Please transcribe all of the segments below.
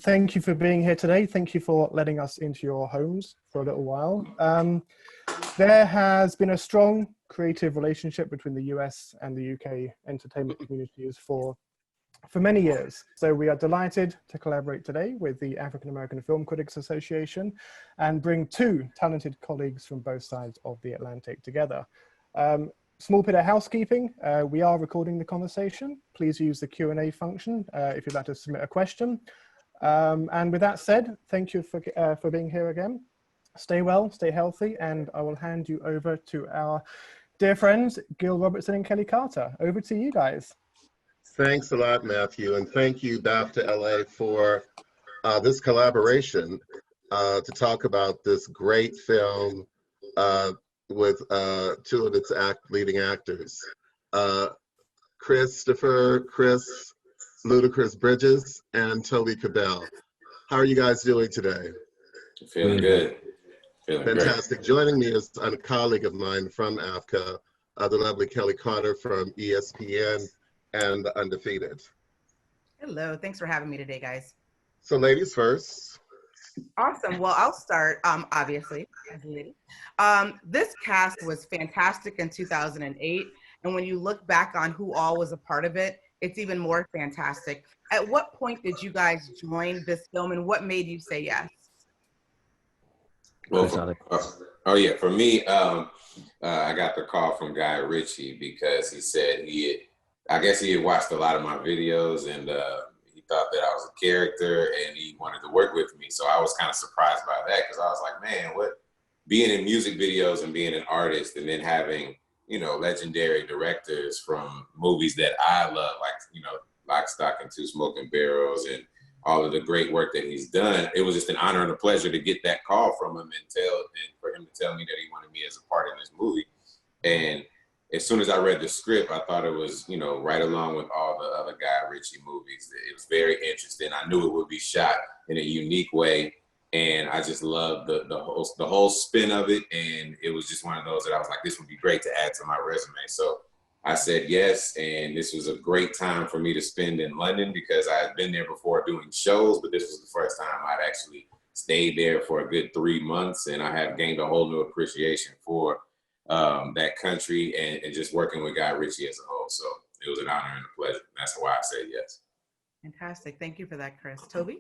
thank you for being here today. Thank you for letting us into your homes for a little while. There has been a strong creative relationship between the US and the UK entertainment communities for many years. So we are delighted to collaborate today with the African American Film Critics Association and bring two talented colleagues from both sides of the Atlantic together. Small bit of housekeeping, we are recording the conversation. Please use the Q&A function if you'd like to submit a question. And with that said, thank you for being here again. Stay well, stay healthy, and I will hand you over to our dear friends, Gil Robertson and Kelly Carter. Over to you guys. Thanks a lot, Matthew, and thank you, BAFTA-LA, for this collaboration to talk about this great film with two of its leading actors, Chris Ludacris Bridges and Toby Kebbell. How are you guys doing today? Feeling good. Feeling fantastic. Great. Joining me is a colleague of mine from AAFCA, the lovely Kelly Carter from ESPN and Undefeated. Hello, thanks for having me today, guys. So ladies first. Awesome, well, I'll start, obviously, as a lady. This cast was fantastic in 2008, and when you look back on who all was a part of it, it's even more fantastic. At what point did you guys join this film, and what made you say yes? Well, for me, I got the call from Guy Richie because he said I guess he had watched a lot of my videos and he thought that I was a character and he wanted to work with me. So I was kind of surprised by that because I was like, man, being in music videos and being an artist and then having, you know, legendary directors from movies that I love, like, you know, Lock, Stock, and Two Smoking Barrels and all of the great work that he's done. It was just an honor and a pleasure to get that call from him and for him to tell me that he wanted me as a part in this movie. And as soon as I read the script, I thought it was, you know, right along with all the other Guy Ritchie movies. It was very interesting. I knew it would be shot in a unique way. And I just loved the whole spin of it. And it was just one of those that I was like, this would be great to add to my resume. So I said yes, and this was a great time for me to spend in London because I had been there before doing shows, but this was the first time I'd actually stayed there for a good 3 months, and I had gained a whole new appreciation for that country and just working with Guy Ritchie as a whole. So it was an honor and a pleasure. That's why I said yes. Fantastic. Thank you for that, Chris. Toby?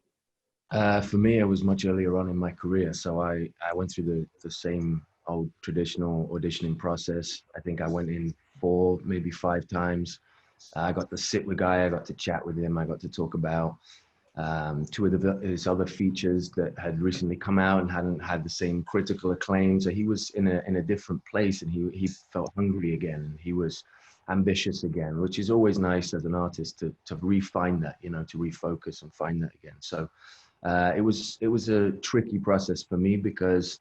For me, it was much earlier on in my career. So I went through the same old traditional auditioning process. I think I went in 4, maybe 5 times. I got to sit with Guy, I got to chat with him, I got to talk about 2 of his other features that had recently come out and hadn't had the same critical acclaim. So he was in a different place, and he felt hungry again, and he was ambitious again, which is always nice as an artist to refine that, you know, to refocus and find that again. So it was a tricky process for me because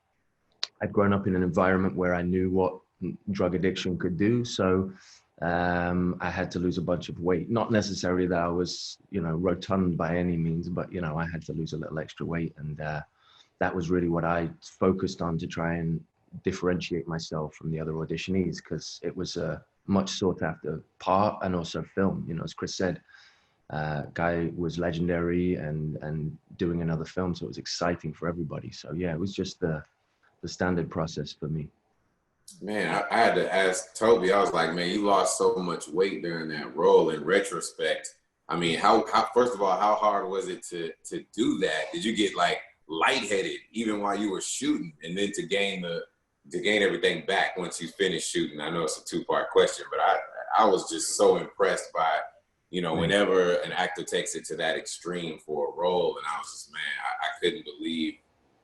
I'd grown up in an environment where I knew what drug addiction could do. So I had to lose a bunch of weight. Not necessarily that I was, you know, rotund by any means, but, you know, I had to lose a little extra weight. And that was really what I focused on to try and differentiate myself from the other auditionees, because it was a much sought after part and also film. You know, as Chris said, Guy was legendary and doing another film. So it was exciting for everybody. So yeah, it was just the standard process for me. Man, I had to ask Toby, I was like, man, you lost so much weight during that role. In retrospect, I mean, how first of all, how hard was it to do that? Did you get like lightheaded even while you were shooting, and then to gain everything back once you finished shooting? I know it's a 2-part question, but I was just so impressed by, you know, whenever an actor takes it to that extreme for a role, and I was just, man, I couldn't believe,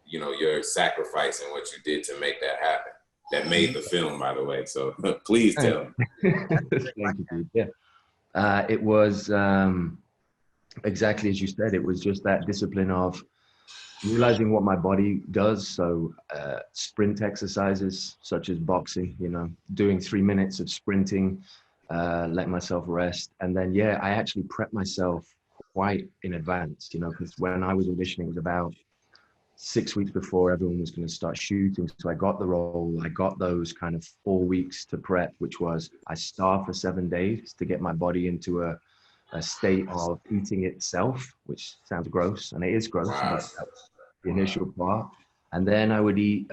you know, your sacrifice and what you did to make that happen. That made the film, by the way. So please tell me. Thank you, dude. Yeah. It was exactly as you said. It was just that discipline of realizing what my body does. So sprint exercises such as boxing, you know, doing 3 minutes of sprinting, let myself rest. And then, yeah, I actually prepped myself quite in advance, you know, because when I was auditioning, it was about 6 weeks before everyone was going to start shooting. So I got the role. I got those kind of 4 weeks to prep, which was I starved for 7 days to get my body into a state of eating itself, which sounds gross, and it is gross, Wow. but that's the initial part. And then I would eat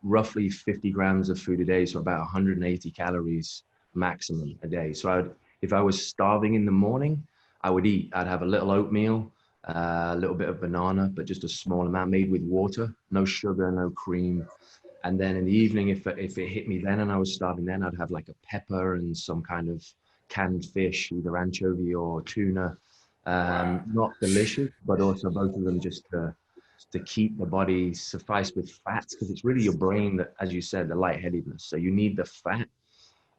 roughly 50 grams of food a day, so about 180 calories maximum a day. So if I was starving in the morning, I'd have a little oatmeal, a little bit of banana, but just a small amount made with water, no sugar, no cream. And then in the evening, if it hit me then and I was starving then, I'd have like a pepper and some kind of canned fish, either anchovy or tuna. Not delicious, but also both of them just to keep the body suffice with fats, because it's really your brain that, as you said, the lightheadedness. So you need the fat,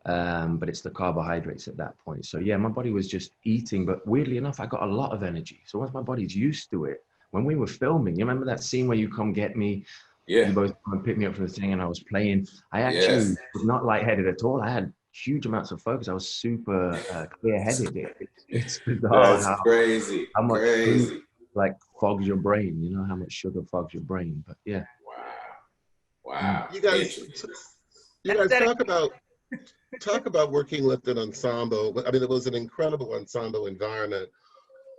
but it's the carbohydrates at that point. So yeah, my body was just eating, but weirdly enough, I got a lot of energy. So once my body's used to it, when we were filming, you remember that scene where you come get me? Yeah. You both come and pick me up from the thing and I was playing. I actually was not lightheaded at all. I had huge amounts of focus. I was super clear-headed. It's bizarre. That's crazy. How much crazy. food, like, fogs your brain, you know, how much sugar fogs your brain. But yeah. Wow. You guys talk about working with an ensemble. I mean, it was an incredible ensemble environment.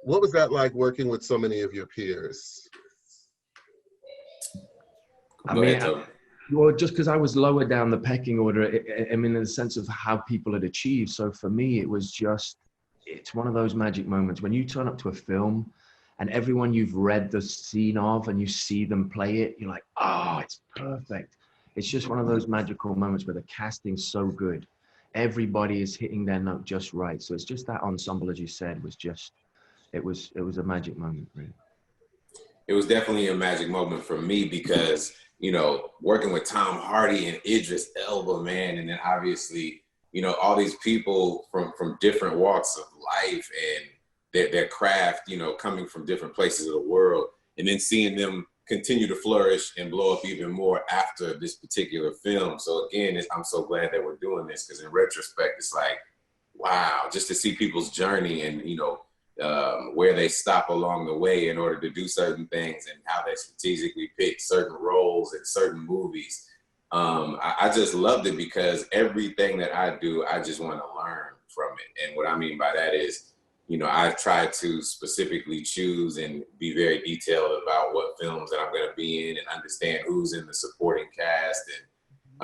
What was that like, working with so many of your peers? Well, just because I was lower down the pecking order, I mean, in the sense of how people had achieved. So for me, it was just, it's one of those magic moments when you turn up to a film and everyone you've read the scene of and you see them play it, you're like, oh, it's perfect. It's just one of those magical moments where the casting's so good. Everybody is hitting their note just right. So it's just that ensemble, as you said, was just, it was a magic moment, really. It was definitely a magic moment for me because, you know, working with Tom Hardy and Idris Elba, man, and then obviously, you know, all these people from different walks of life and their craft, you know, coming from different places of the world, and then seeing them continue to flourish and blow up even more after this particular film. So again, I'm so glad that we're doing this, because in retrospect, it's like, wow, just to see people's journey and, you know, where they stop along the way in order to do certain things and how they strategically pick certain roles in certain movies. I just loved it because everything that I do, I just want to learn from it. And what I mean by that is, you know, I've tried to specifically choose and be very detailed about what films that I'm going to be in and understand who's in the supporting cast and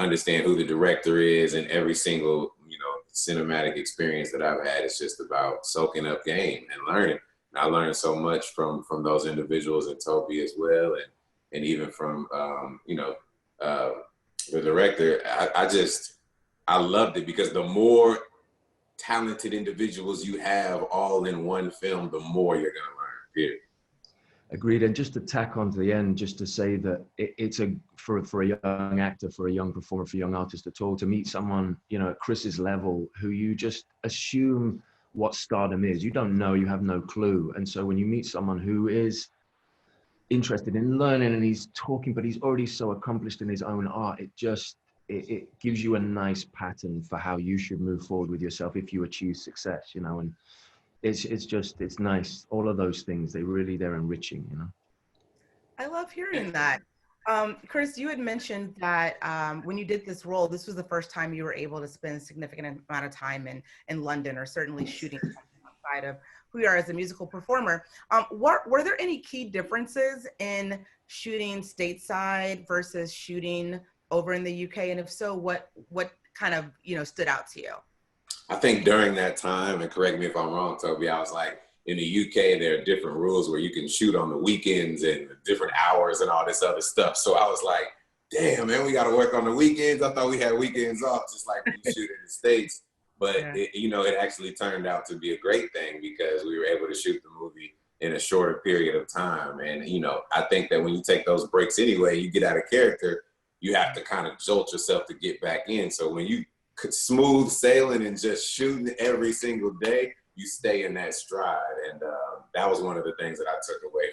understand who the director is, and every single, you know, cinematic experience that I've had is just about soaking up game and learning. And I learned so much from those individuals, and Toby as well, and even from you know, the director. I loved it because the more talented individuals you have all in one film, the more you're gonna learn, period. Agreed. And just to tack on to the end, just to say that it's for a young actor, for a young performer, for a young artist at all, to meet someone, you know, at Chris's level, who you just assume what stardom is. You don't know, you have no clue. And so when you meet someone who is interested in learning and he's talking, but he's already so accomplished in his own art, it gives you a nice pattern for how you should move forward with yourself if you achieve success, you know. And it's nice. All of those things, they're enriching, you know. I love hearing that. Chris, you had mentioned that when you did this role, this was the first time you were able to spend a significant amount of time in London, or certainly shooting outside of who you are as a musical performer. Were there any key differences in shooting stateside versus shooting over in the UK? And if so, what kind of, you know, stood out to you? I think during that time, and correct me if I'm wrong, Toby, I was like, in the UK, there are different rules where you can shoot on the weekends and different hours and all this other stuff. So I was like, damn, man, we got to work on the weekends. I thought we had weekends off, just like when you shoot in the States. But, you know, it actually turned out to be a great thing because we were able to shoot the movie in a shorter period of time. And, you know, I think that when you take those breaks anyway, you get out of character, you have to kind of jolt yourself to get back in. So when you smooth sailing and just shooting every single day, you stay in that stride. And that was one of the things that I took away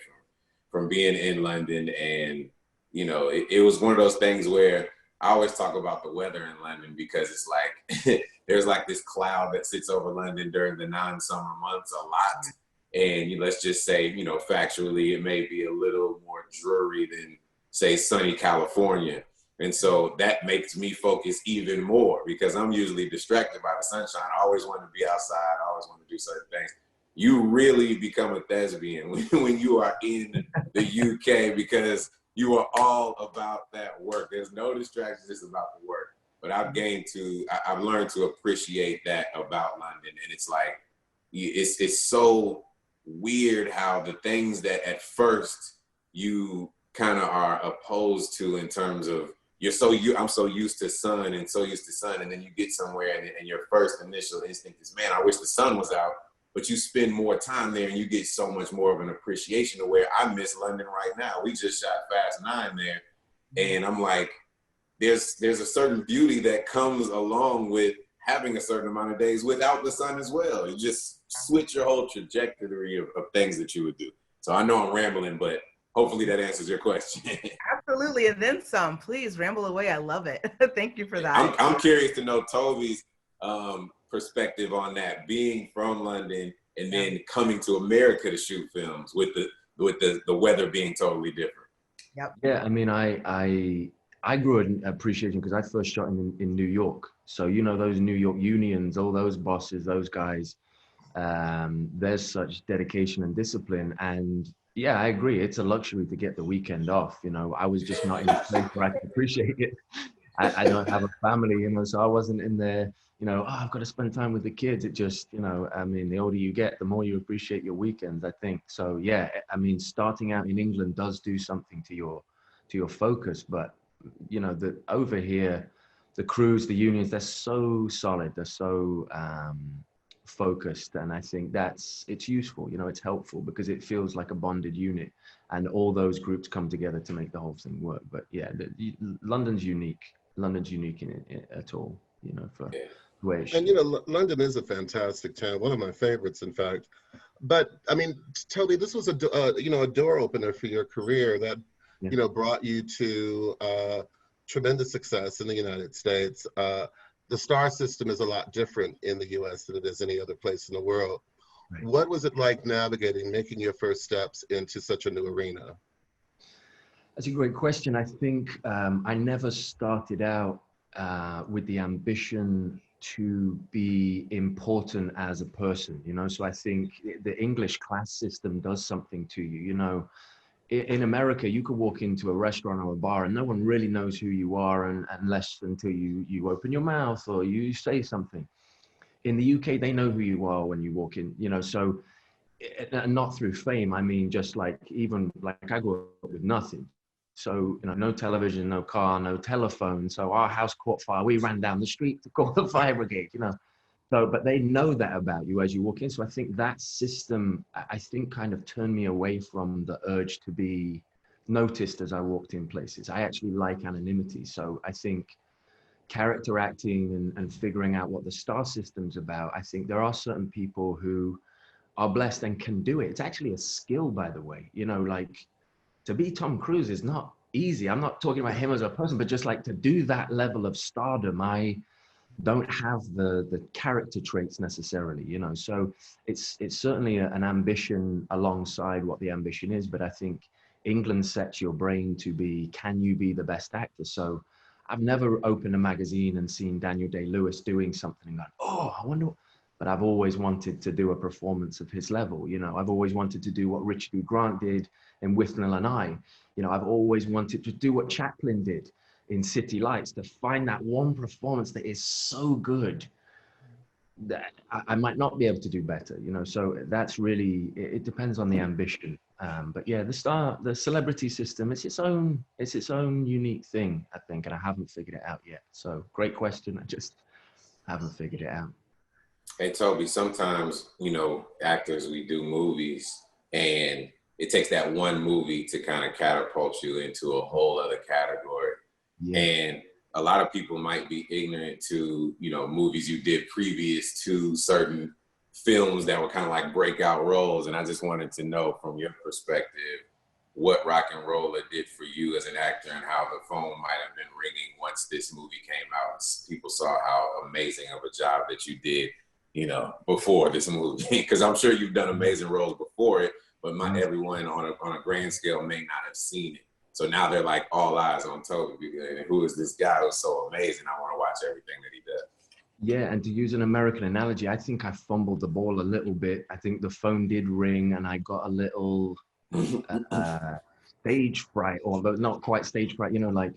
from being in London. And, you know, it was one of those things where I always talk about the weather in London, because it's like, there's like this cloud that sits over London during the non-summer months a lot. And let's just say, you know, factually, it may be a little more dreary than, say, sunny California. And so that makes me focus even more, because I'm usually distracted by the sunshine. I always want to be outside. I always want to do certain things. you really become a thespian when you are in the UK, because you are all about that work. There's no distractions, it's about the work. But I've learned to appreciate that about London. And it's like, it's so weird how the things that at first you kind of are opposed to, in terms of I'm so used to sun, and then you get somewhere and your first initial instinct is, man, I wish the sun was out. But you spend more time there and you get so much more of an appreciation to where I miss London right now. We just shot Fast 9 there. And I'm like, there's a certain beauty that comes along with having a certain amount of days without the sun as well. You just switch your whole trajectory of things that you would do. So I know I'm rambling, but hopefully that answers your question. Absolutely, and then some. Please ramble away. I love it. Thank you for that. I'm curious to know Toby's perspective on that, being from London and then coming to America to shoot films with the weather being totally different. Yep. Yeah, I mean, I grew an appreciation because I first shot in New York. So, you know, those New York unions, all those bosses, those guys, there's such dedication and discipline. And yeah, I agree. It's a luxury to get the weekend off. You know, I was just not in a place where I could appreciate it. I don't have a family, you know, so I wasn't in there, you know, I've got to spend time with the kids. It just, you know, I mean, the older you get, the more you appreciate your weekends, I think. So yeah, I mean, starting out in England does do something to your focus, but you know, over here, the crews, the unions, they're so solid, they're so focused, and I think it's useful, you know, it's helpful because it feels like a bonded unit, and all those groups come together to make the whole thing work. But yeah, London's unique in it at all, you know, for where it should. And you know, London is a fantastic town, one of my favorites, in fact. But I mean, Toby, this was a door opener for your career that you know brought you to tremendous success in the United States. The star system is a lot different in the U.S. than it is any other place in the world. Right. What was it like making your first steps into such a new arena? That's a great question. I think I never started out with the ambition to be important as a person, you know? So I think the English class system does something to you, you know? In America, you could walk into a restaurant or a bar and no one really knows who you are unless until you open your mouth or you say something. In the UK, they know who you are when you walk in, you know, so not through fame. I mean, just like, even like I grew up with nothing. So, you know, no television, no car, no telephone. So our house caught fire. We ran down the street to call the fire brigade, you know. So, but they know that about you as you walk in. So I think that system, I think, kind of turned me away from the urge to be noticed as I walked in places. I actually like anonymity. So I think character acting and figuring out what the star system's about, I think there are certain people who are blessed and can do it. It's actually a skill, by the way. You know, like, to be Tom Cruise is not easy. I'm not talking about him as a person, but just like to do that level of stardom, I don't have the character traits necessarily, you know. So it's certainly an ambition alongside what the ambition is. But I think England sets your brain to be, can you be the best actor? So I've never opened a magazine and seen Daniel Day-Lewis doing something and gone, oh, I wonder. But I've always wanted to do a performance of his level. You know, I've always wanted to do what Richie Grant did in Withnail and I. You know, I've always wanted to do what Chaplin did in City Lights, to find that one performance that is so good that I might not be able to do better, you know. So that's really, it depends on the ambition. But yeah, the celebrity system, it's its own unique thing, I think, and I haven't figured it out yet. So great question. I just haven't figured it out. Hey, Toby, sometimes, you know, actors, we do movies and it takes that one movie to kind of catapult you into a whole other category. Yeah. And a lot of people might be ignorant to, you know, movies you did previous to certain films that were kind of like breakout roles. And I just wanted to know from your perspective what ROCKNROLLA did for you as an actor and how the phone might have been ringing once this movie came out. People saw how amazing of a job that you did, you know, before this movie. Because I'm sure you've done amazing roles before it, but everyone on a grand scale may not have seen it. So now they're like all eyes on Toby. Who is this guy who's so amazing? I want to watch everything that he does. Yeah, and to use an American analogy, I think I fumbled the ball a little bit. I think the phone did ring and I got a little stage fright, although not quite stage fright, you know, like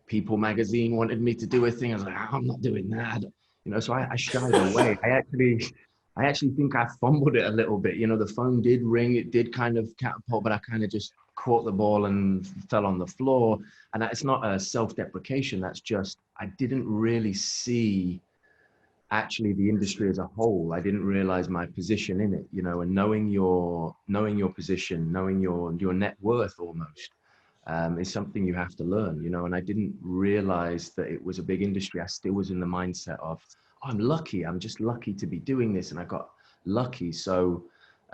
People magazine wanted me to do a thing. I was like, I'm not doing that. You know, so I shied away. I actually think I fumbled it a little bit. You know, the phone did ring, it did kind of catapult, but I kind of just caught the ball and fell on the floor. And it's not a self-deprecation. That's just, I didn't really see actually the industry as a whole. I didn't realize my position in it, you know, and knowing your position, knowing your net worth almost, is something you have to learn, you know, and I didn't realize that it was a big industry. I still was in the mindset of, oh, I'm lucky. I'm just lucky to be doing this. And I got lucky. So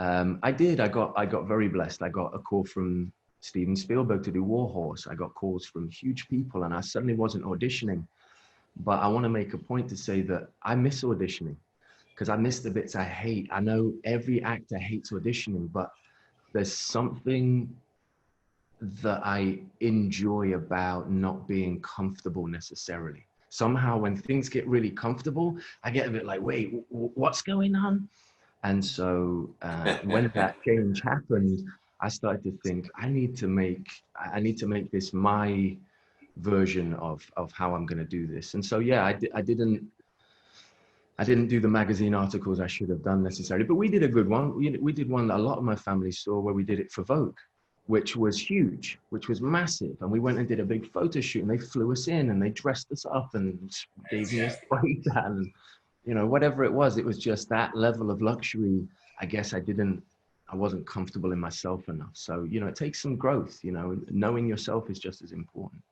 I got very blessed. I got a call from Steven Spielberg to do War Horse. I got calls from huge people and I suddenly wasn't auditioning. But I want to make a point to say that I miss auditioning because I miss the bits I hate. I know every actor hates auditioning, but there's something that I enjoy about not being comfortable necessarily. Somehow when things get really comfortable, I get a bit like, wait, what's going on? And so when that change happened, I started to think, I need to make this my version of how I'm going to do this. And so, yeah, I didn't do the magazine articles I should have done necessarily, but we did a good one. We did one that a lot of my family saw where we did it for Vogue, which was huge, which was massive. And we went and did a big photo shoot and they flew us in and they dressed us up and gave me a spray tan and, you know, whatever it was just that level of luxury. I guess I wasn't comfortable in myself enough. So, you know, it takes some growth, you know, knowing yourself is just as important.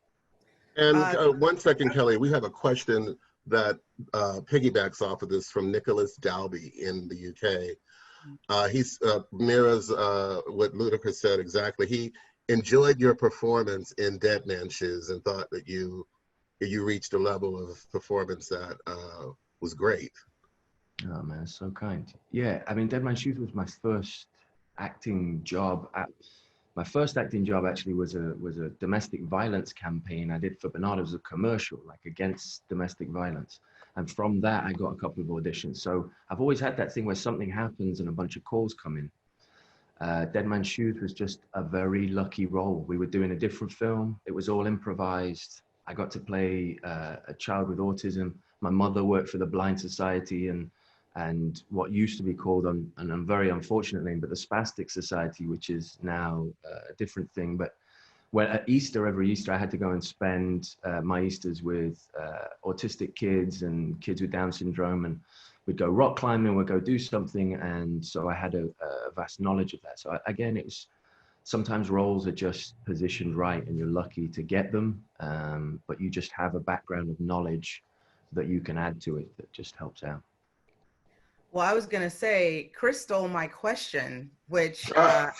And 1 second, Kelly, we have a question that piggybacks off of this from Nicholas Dalby in the UK. He's mirrors what Ludacris said exactly. He enjoyed your performance in Dead Man's Shoes and thought that you reached a level of performance that was great. Oh man, it's so kind. Yeah, I mean, Dead Man's Shoes was my first acting job. My first acting job actually was a domestic violence campaign I did for Bernardo. It was a commercial, like against domestic violence. And from that, I got a couple of auditions. So I've always had that thing where something happens and a bunch of calls come in. Dead Man's Shoes was just a very lucky role. We were doing a different film. It was all improvised. I got to play a child with autism. My mother worked for the Blind Society and what used to be called, and I'm very unfortunate name, but the Spastic Society, which is now a different thing. But when at Easter, every Easter, I had to go and spend my Easters with autistic kids and kids with Down syndrome, and we'd go rock climbing, we'd go do something. And so I had a vast knowledge of that. So again, it was, sometimes roles are just positioned right and you're lucky to get them, but you just have a background of knowledge that you can add to it that just helps out. Well, I was gonna say, Chris stole my question, which You're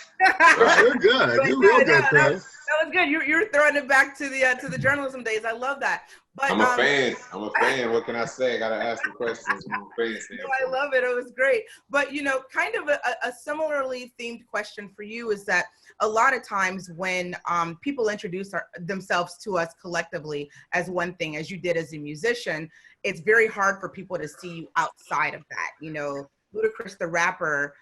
good. You're real good, Chris. That was good. You're throwing it back to the journalism days. I love that. But I'm a fan. I'm a fan. What can I say? I gotta ask the questions. I'm a fan. I love it. It was great. But you know, kind of a similarly themed question for you is that a lot of times when people introduce themselves to us collectively as one thing, as you did as a musician, it's very hard for people to see you outside of that. You know, Ludacris the rapper,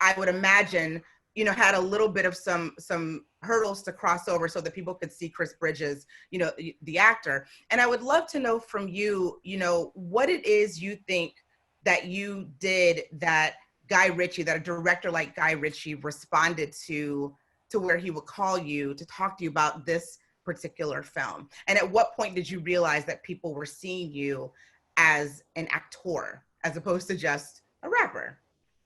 I would imagine, you know, had a little bit of some hurdles to cross over so that people could see Chris Bridges, you know, the actor. And I would love to know from you, you know, what it is you think that you did that Guy Ritchie, that a director like Guy Ritchie responded to where he would call you to talk to you about this particular film. And at what point did you realize that people were seeing you as an actor as opposed to just a rapper?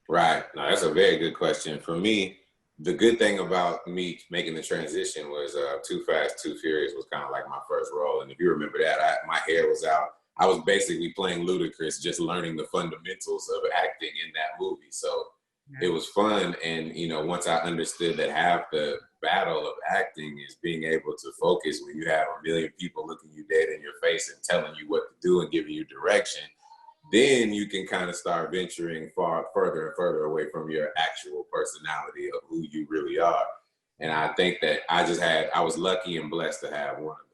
Right. No, that's a very good question. For me, the good thing about me making the transition was Too Fast, Too Furious was kind of like my first role. And if you remember that, my hair was out. I was basically playing Ludacris, just learning the fundamentals of acting in that movie. So it was fun. And, you know, once I understood that half the battle of acting is being able to focus when you have a million people looking you dead in your face and telling you what to do and giving you direction, then you can kind of start venturing further and further away from your actual personality of who you really are. And I think that I was lucky and blessed to have one of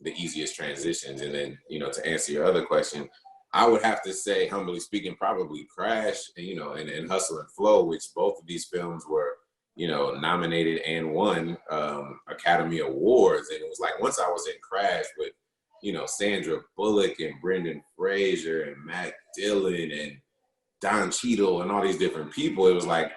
the easiest transitions. And then, you know, to answer your other question, I would have to say, humbly speaking, probably Crash, and Hustle and Flow, which both of these films were, nominated and won Academy Awards. And it was like, once I was in Crash with, Sandra Bullock and Brendan Fraser and Matt Dillon and Don Cheadle and all these different people, it was like,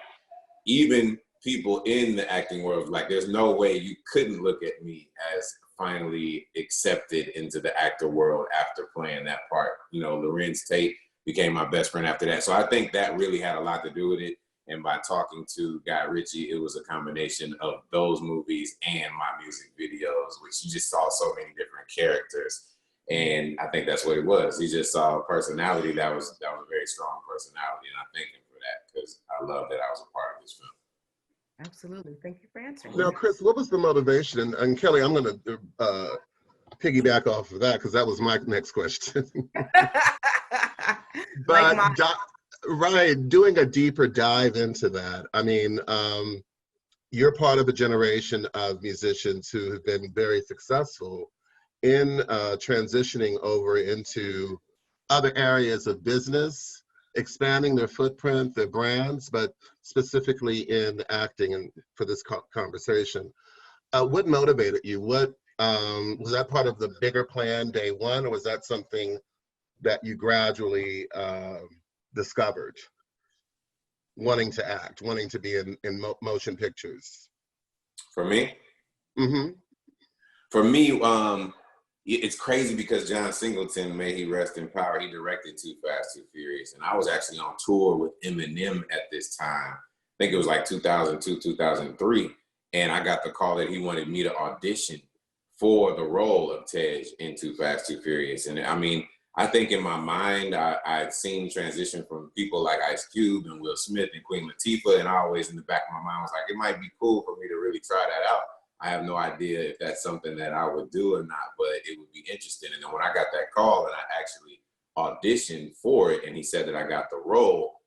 even people in the acting world, like, there's no way you couldn't look at me as finally accepted into the actor world after playing that part. Lorenz Tate became my best friend after that. So I think that really had a lot to do with it. And by talking to Guy Ritchie, it was a combination of those movies and my music videos, which you just saw so many different characters. And I think that's what it was. He just saw a personality that was a very strong personality. And I thank him for that, because I love that I was a part of this film. Absolutely. Thank you for answering. Now, Chris, what was the motivation? And Kelly, I'm going to piggyback off of that, because that was my next question. But right, doing a deeper dive into that. I mean, you're part of a generation of musicians who have been very successful in transitioning over into other areas of business, expanding their footprint, their brands, but specifically in acting. And for this conversation, what motivated you? What was that part of the bigger plan day one, or was that something that you gradually discovered? Wanting to act, wanting to be in motion pictures. For me? Mm-hmm. For me, it's crazy because John Singleton, may he rest in power, he directed Too Fast, Too Furious. And I was actually on tour with Eminem at this time. I think it was like 2002, 2003. And I got the call that he wanted me to audition for the role of Tej in Too Fast, Too Furious. And I mean, I think in my mind, I'd seen transition from people like Ice Cube and Will Smith and Queen Latifah. And I always in the back of my mind was like, it might be cool for me to really try that out. I have no idea if that's something that I would do or not, but it would be interesting. And then when I got that call and I actually auditioned for it, and he said that I got the role,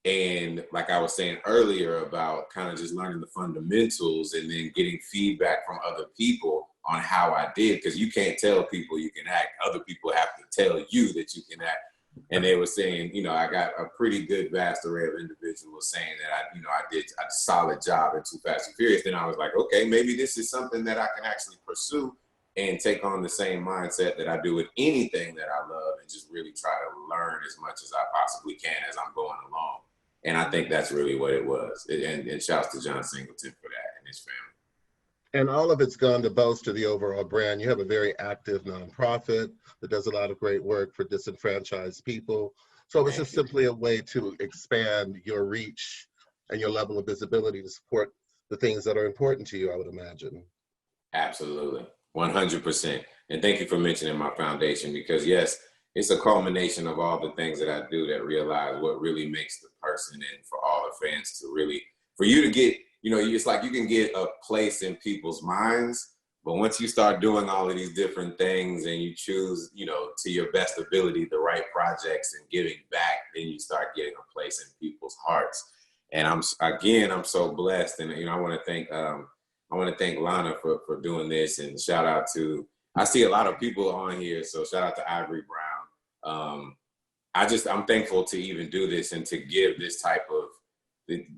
and like I was saying earlier about kind of just learning the fundamentals and then getting feedback from other people on how I did, because you can't tell people you can act. Other people have to tell you that you can act. And they were saying, I got a pretty good vast array of individuals saying that I did a solid job in Too Fast and Furious. Then I was like, okay, maybe this is something that I can actually pursue and take on the same mindset that I do with anything that I love, and just really try to learn as much as I possibly can as I'm going along. And I think that's really what it was. And shouts to John Singleton for that and his family. And all of it's gone to bolster the overall brand. You have a very active nonprofit that does a lot of great work for disenfranchised people. So it was just simply a way to expand your reach and your level of visibility to support the things that are important to you, I would imagine. Absolutely, 100%. And thank you for mentioning my foundation, because yes, it's a culmination of all the things that I do that realize what really makes the person, and for all the fans to really, for you to get, it's like you can get a place in people's minds, but once you start doing all of these different things and you choose, to your best ability, the right projects and giving back, then you start getting a place in people's hearts. And I'm so blessed. And, I want to thank Lana for doing this, and shout out to, I see a lot of people on here. So shout out to Ivory Brown. I'm thankful to even do this and to give this type of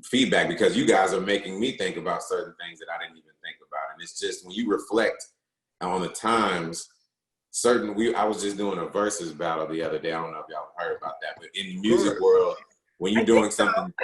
feedback, because you guys are making me think about certain things that I didn't even think about. And it's just, when you reflect on the times, I was just doing a versus battle the other day. I don't know if y'all heard about that, but in the music world, when you're doing something,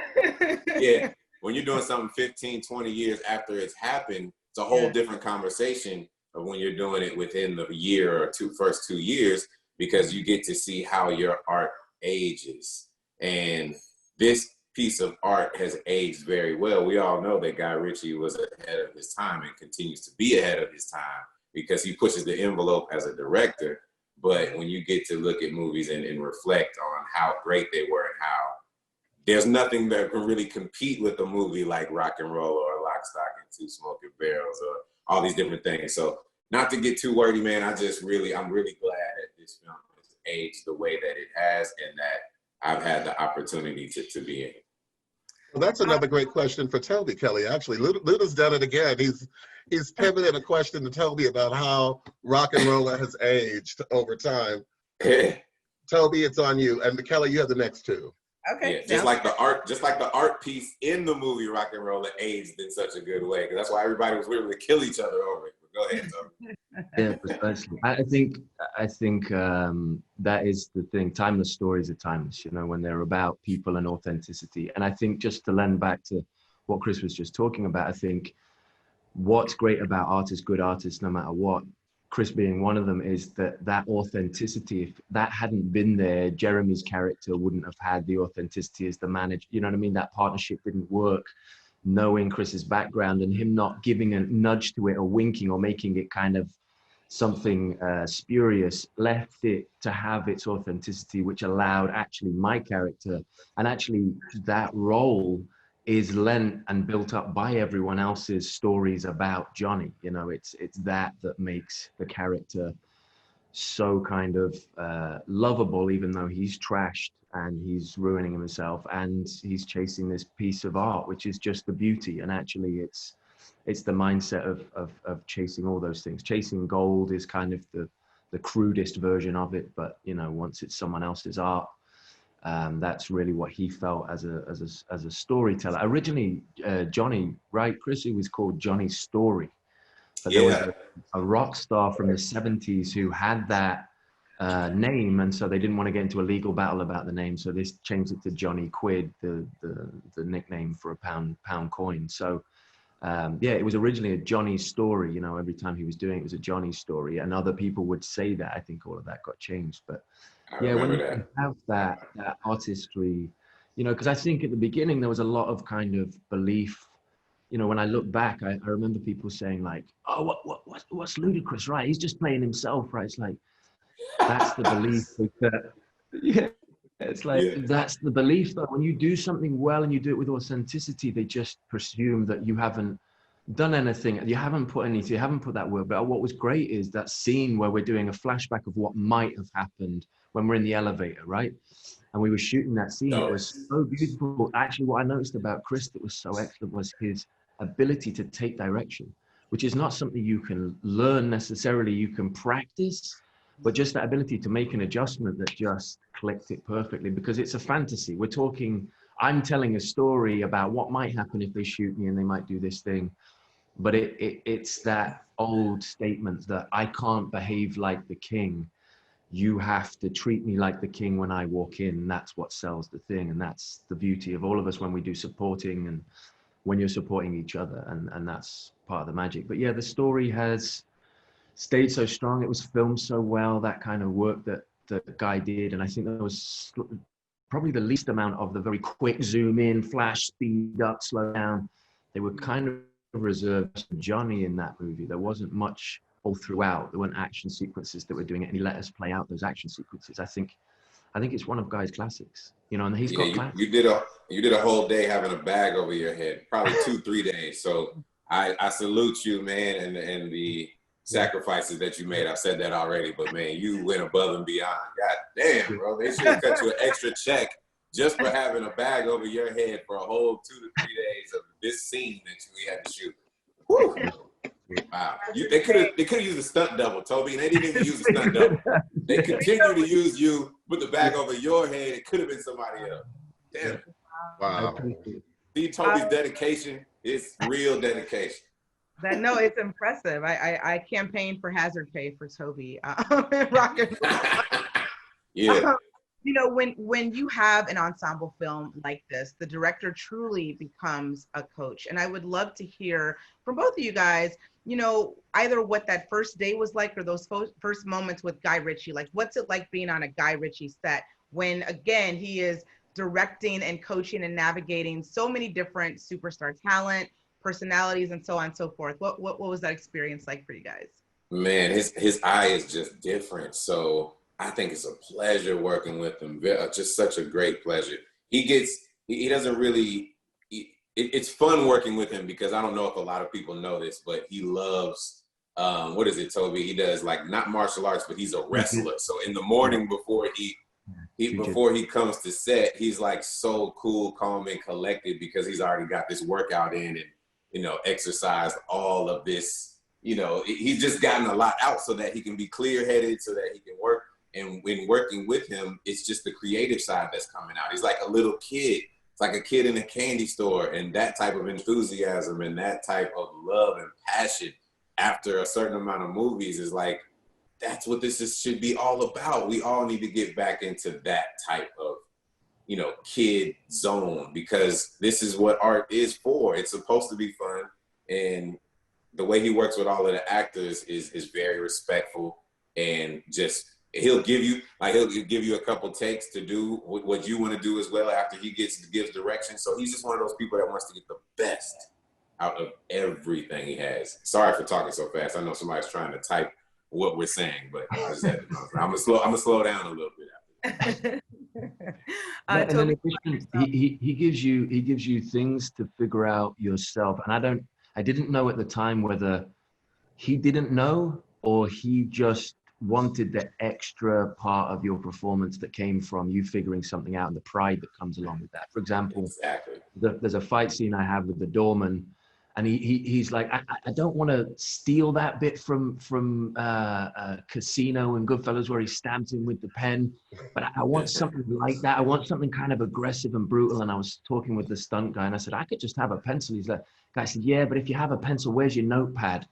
when you're doing something 15, 20 years after it's happened, it's a whole different conversation of when you're doing it within the year or first 2 years, because you get to see how your art ages. And this piece of art has aged very well. We all know that Guy Ritchie was ahead of his time and continues to be ahead of his time, because he pushes the envelope as a director. But when you get to look at movies and reflect on how great they were, and how there's nothing that can really compete with a movie like ROCKNROLLA or Lock, Stock, and Two Smoking Barrels, or all these different things. So not to get too wordy, man, I'm really glad that this film has aged the way that it has, and that I've had the opportunity to be in it. Well, that's another great question for Toby, Kelly. Actually, Luda's done it again. He's pivoted a question to Toby about how ROCKNROLLA has aged over time. Toby, it's on you. And Kelly, you have the next two. Okay. Yeah, just like the art piece in the movie ROCKNROLLA aged in such a good way, because that's why everybody was willing to kill each other over it. But go ahead, Toby. Yeah, precisely. I think that is the thing. Timeless stories are timeless, you know, when they're about people and authenticity. And I think, just to lend back to what Chris was just talking about, I think what's great about artists, good artists, no matter what, Chris being one of them, is that authenticity. If that hadn't been there, Jeremy's character wouldn't have had the authenticity as the manager. You know what I mean? That partnership didn't work. Knowing Chris's background and him not giving a nudge to it or winking or making it kind of something spurious, left it to have its authenticity, which allowed actually my character, and actually that role is lent and built up by everyone else's stories about Johnny. You know, it's that makes the character so kind of lovable, even though he's trashed and he's ruining himself and he's chasing this piece of art, which is just the beauty. And actually it's the mindset of chasing all those things. Chasing gold is kind of the crudest version of it, but you know, once it's someone else's art, that's really what he felt as a storyteller. Originally, Johnny, right, Chris, he was called Johnny Story. But there was a rock star from the 70s who had that name, and so they didn't want to get into a legal battle about the name, so they changed it to Johnny Quid, the nickname for a pound coin. So yeah, it was originally a Johnny story. You know, every time he was doing it, it was a Johnny story, and other people would say that. I think all of that got changed, but yeah, when you have that artistry, you know, because I think at the beginning there was a lot of kind of belief. You know, when I look back, I remember people saying like, "Oh, what's Ludacris, right? He's just playing himself, right?" It's like, that's the belief that, yeah, it's like, that's the belief that when you do something well and you do it with authenticity, they just presume that you haven't done anything, you haven't put anything, you haven't put that word. But what was great is that scene where we're doing a flashback of what might have happened when we're in the elevator, right? And we were shooting that scene. It was so beautiful. Actually, what I noticed about Chris that was so excellent was his ability to take direction, which is not something you can learn necessarily, you can practice, but just that ability to make an adjustment that just clicked it perfectly, because it's a fantasy. We're talking, I'm telling a story about what might happen if they shoot me and they might do this thing. But it's that old statement that I can't behave like the king. You have to treat me like the king when I walk in. And that's what sells the thing. And that's the beauty of all of us when we do supporting and when you're supporting each other. And that's part of the magic. But yeah, the story has stayed so strong. It was filmed so well, that kind of work that the guy did. And I think there was probably the least amount of the very quick zoom in, flash, speed up, slow down. They were kind of reserved for Johnny in that movie. There wasn't much all throughout. There weren't action sequences that were doing it, and he let us play out those action sequences. I think it's one of Guy's classics, you know, and he's got classics. You did a whole day having a bag over your head, probably 2-3 days. So I salute you, man, and the sacrifices that you made. I've said that already, but man, you went above and beyond. God damn, bro. They should have cut you an extra check just for having a bag over your head for a whole 2 to 3 days of this scene that we had to shoot. Whew. Wow. They could have used a stunt double, Toby, and they didn't even use a stunt double. They continue to use you with the bag over your head. It could have been somebody else. Damn. Wow. See Toby's dedication. It's real dedication. No, it's impressive. I campaigned for hazard pay for Toby. ROCKNROLLA. Yeah. You know, when you have an ensemble film like this, the director truly becomes a coach. And I would love to hear from both of you guys, you know, either what that first day was like or those first moments with Guy Ritchie. Like, what's it like being on a Guy Ritchie set when, again, he is directing and coaching and navigating so many different superstar talent, personalities, and so on and so forth. What was that experience like for you guys? Man, his eye is just different. So I think it's a pleasure working with him. Just such a great pleasure. He doesn't really, it's fun working with him because I don't know if a lot of people know this, but he loves, what is it, Toby? He does like not martial arts, but he's a wrestler. So in the morning before he comes to set, he's like so cool, calm, and collected because he's already got this workout in and, you know, exercised all of this, you know, he's just gotten a lot out so that he can be clear-headed, so that he can work. And when working with him, it's just the creative side that's coming out. He's like a little kid. It's like a kid in a candy store, and that type of enthusiasm and that type of love and passion after a certain amount of movies is like, that's what should be all about. We all need to get back into that type of, you know, kid zone, because this is what art is for. It's supposed to be fun. And the way he works with all of the actors is very respectful, and just, he'll give you a couple takes to do what you want to do as well after he gives direction. So he's just one of those people that wants to get the best out of everything he has. Sorry for talking so fast. I know somebody's trying to type what we're saying, but I just had to know. I'm gonna slow down a little bit after that. And in addition, he gives you things to figure out yourself. And I didn't know at the time whether he didn't know or he just wanted the extra part of your performance that came from you figuring something out and the pride that comes along with that. For example, exactly. There's a fight scene I have with the doorman, and he's like, I don't want to steal that bit from Casino and Goodfellas where he stabs him with the pen, but I want something like that. I want something kind of aggressive and brutal. And I was talking with the stunt guy, and I said, I could just have a pencil. He's like, guy said, yeah, but if you have a pencil, where's your notepad?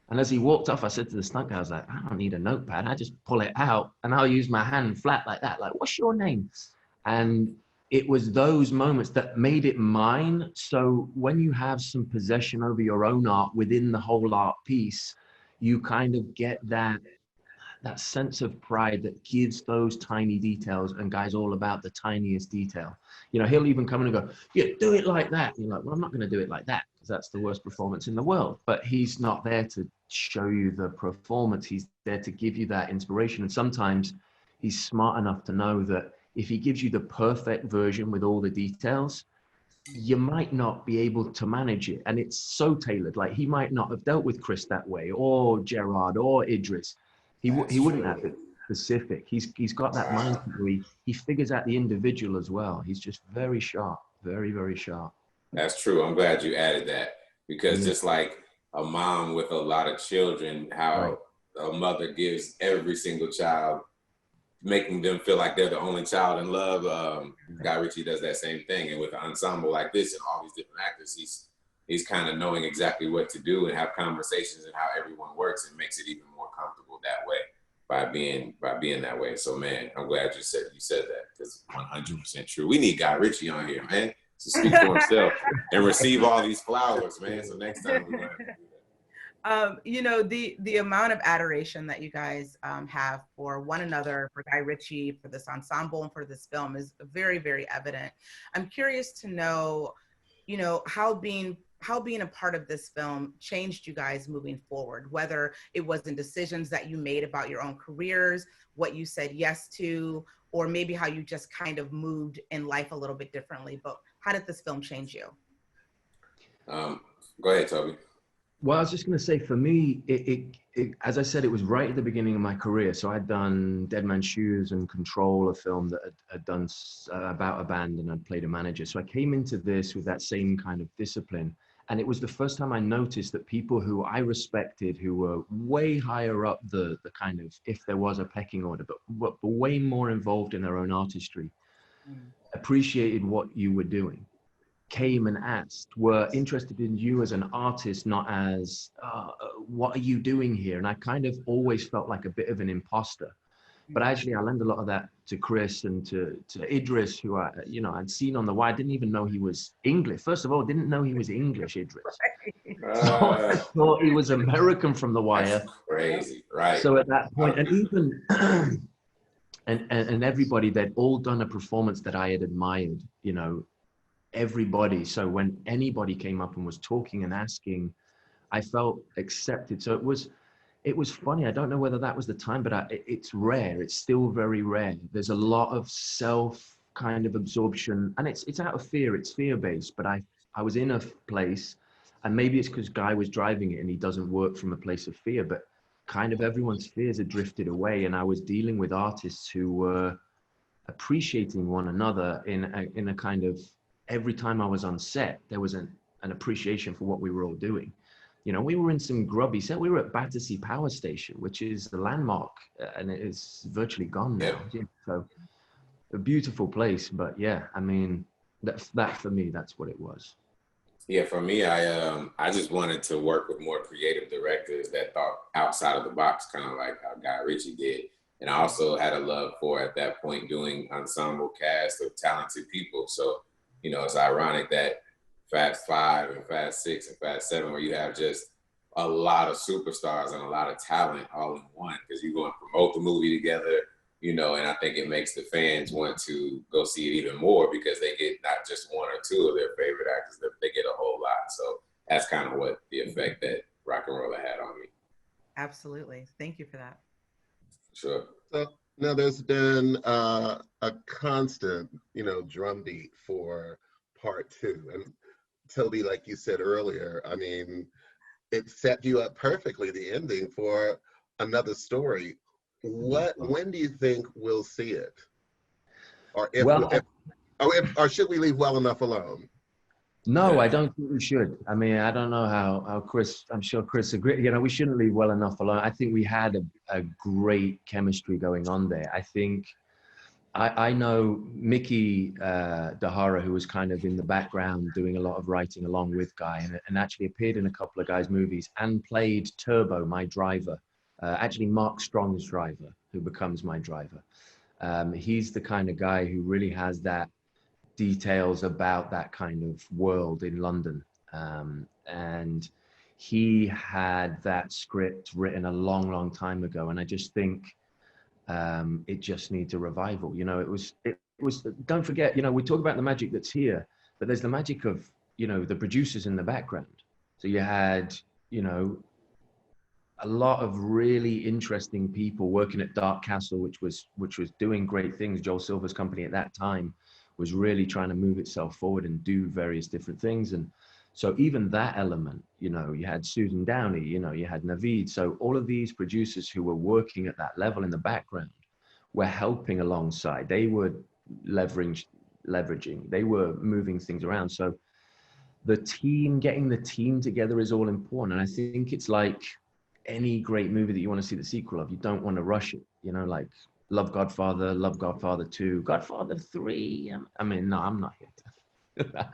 And as he walked off, I said to the stunt guy, I was like, I don't need a notepad. I just pull it out and I'll use my hand flat like that. Like, what's your name? And it was those moments that made it mine. So when you have some possession over your own art within the whole art piece, you kind of get that sense of pride that gives those tiny details. And Guy's all about the tiniest detail. You know, he'll even come in and go, yeah, do it like that. You're like, well, I'm not going to do it like that, because that's the worst performance in the world. But he's not there to show you the performance. He's there to give you that inspiration. And sometimes he's smart enough to know that if he gives you the perfect version with all the details, you might not be able to manage it. And it's so tailored. Like, he might not have dealt with Chris that way, or Gerard, or Idris. He wouldn't have it specific. He's got that mindset where he figures out the individual as well. He's just very sharp, very, very sharp. That's true. I'm glad you added that, because just like a mom with a lot of children, how a mother gives every single child, making them feel like they're the only child in love. Guy Ritchie does that same thing. And with an ensemble like this and all these different actors, he's kind of knowing exactly what to do and have conversations and how everyone works, and makes it even more comfortable that way by being that way. So, man, I'm glad you said that, because 100% true. We need Guy Ritchie on here, man, to speak for himself and receive all these flowers, man. So next time we're going to have to do that. You know, the amount of adoration that you guys have for one another, for Guy Ritchie, for this ensemble, and for this film is very, very evident. I'm curious to know, you know, how being a part of this film changed you guys moving forward, whether it was in decisions that you made about your own careers, what you said yes to, or maybe how you just kind of moved in life a little bit differently. But how did this film change you? Go ahead, Toby. Well, I was just going to say, for me, it as I said, it was right at the beginning of my career. So I'd done Dead Man's Shoes and Control, a film that had done about a band, and I'd played a manager. So I came into this with that same kind of discipline. And it was the first time I noticed that people who I respected, who were way higher up the kind of, if there was a pecking order, but way more involved in their own artistry, appreciated what you were doing, came and asked, were interested in you as an artist, not as, what are you doing here? And I kind of always felt like a bit of an imposter. But actually, I lend a lot of that to Chris and to Idris, who I'd seen on The Wire. I didn't even know he was English. First of all, didn't know he was English, Idris. So I thought he was American from The Wire. That's crazy, right? So at that point, and even and everybody, they'd all done a performance that I had admired. You know, everybody. So when anybody came up and was talking and asking, I felt accepted. So it was funny. I don't know whether that was the time, but it's rare. It's still very rare. There's a lot of self kind of absorption, and it's out of fear. It's fear-based. But I was in a place, and maybe it's because Guy was driving it and he doesn't work from a place of fear, but kind of everyone's fears had drifted away. And I was dealing with artists who were appreciating one another in a kind of, every time I was on set, there was an appreciation for what we were all doing. You know, we were in some grubby set. We were at Battersea Power Station, which is the landmark, and it is virtually gone now. Yeah. So a beautiful place, but yeah, I mean, that for me, that's what it was. Yeah, for me, I just wanted to work with more creative directors that thought outside of the box, kind of like how Guy Ritchie did. And I also had a love for, at that point, doing ensemble cast of talented people. So, you know, it's ironic that Fast 5 and Fast 6 and Fast 7, where you have just a lot of superstars and a lot of talent all in one, because you go and promote the movie together, you know, and I think it makes the fans want to go see it even more because they get not just one or two of their favorite actors, they get a whole lot. So that's kind of what the effect that ROCKNROLLA had on me. Absolutely. Thank you for that. Sure. So now there's been a constant, you know, drumbeat for part 2. And Toby, like you said earlier, I mean, it set you up perfectly, the ending, for another story. When do you think we'll see it? Or or should we leave Well Enough alone? No, I don't think we should. I mean, I don't know how Chris, I'm sure Chris agreed. You know, we shouldn't leave Well Enough alone. I think we had a great chemistry going on there. I think, I know Mickey Dahara, who was kind of in the background doing a lot of writing along with Guy, and actually appeared in a couple of Guy's movies and played Turbo, my driver, actually Mark Strong's driver, who becomes my driver. He's the kind of guy who really has that details about that kind of world in London. And he had that script written a long, long time ago. And I just think it just needs a revival. You know, it was, don't forget, you know, we talk about the magic that's here, but there's the magic of, you know, the producers in the background. So you had, you know, a lot of really interesting people working at Dark Castle, which was doing great things. Joel Silver's company at that time was really trying to move itself forward and do various different things. And so even that element, you know, you had Susan Downey, you know, you had Naveed. So all of these producers who were working at that level in the background were helping alongside. They were leveraging, they were moving things around. So the team, getting the team together is all important. And I think it's like any great movie that you want to see the sequel of, you don't want to rush it, you know, like love Godfather 2, Godfather 3. I mean, no, I'm not here to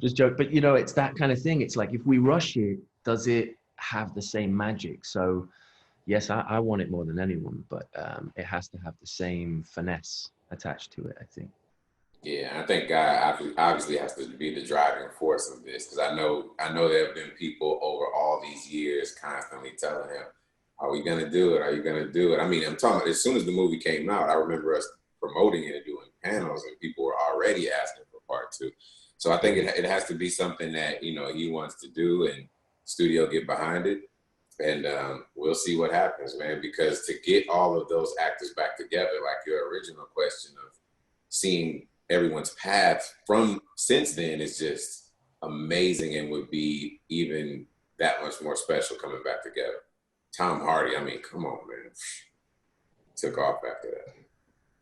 just joke, but you know, it's that kind of thing. It's like, if we rush it, does it have the same magic? So yes, I want it more than anyone, but it has to have the same finesse attached to it, I think. Yeah, I think Guy obviously has to be the driving force of this, because I know there have been people over all these years constantly telling him, are we going to do it? Are you going to do it? I mean, I'm talking about as soon as the movie came out, I remember us promoting it and doing panels, and people were already asking for part 2. So I think it has to be something that, you know, he wants to do and studio get behind it. And we'll see what happens, man, because to get all of those actors back together, like your original question of seeing everyone's path from since then, is just amazing, and would be even that much more special coming back together. Tom Hardy, I mean, come on, man. Took off after that.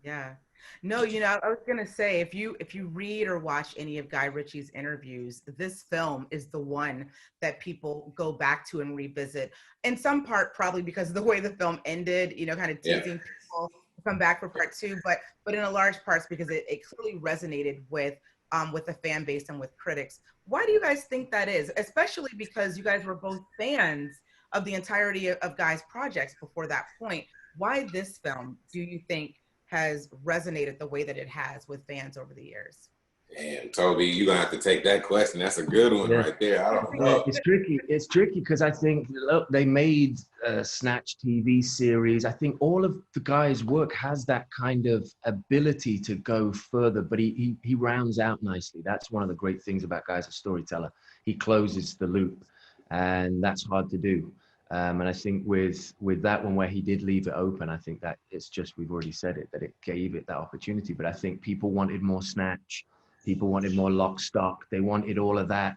Yeah. No, you know, I was going to say, if you read or watch any of Guy Ritchie's interviews, this film is the one that people go back to and revisit. In some part, probably because of the way the film ended, you know, kind of teasing people to come back for part 2, but in a large part because it clearly resonated with the fan base and with critics. Why do you guys think that is? Especially because you guys were both fans of the entirety of Guy's projects before that point. Why this film, do you think, has resonated the way that it has with fans over the years? Damn, Toby, you're gonna have to take that question. That's a good one right there. I don't know. It's tricky because I think, look, they made a Snatch TV series. I think all of the Guy's work has that kind of ability to go further, but he rounds out nicely. That's one of the great things about Guy as a storyteller. He closes the loop, and that's hard to do. And I think with that one where he did leave it open, I think that it's just, we've already said it, that it gave it that opportunity. But I think people wanted more Snatch. People wanted more Lock, Stock. They wanted all of that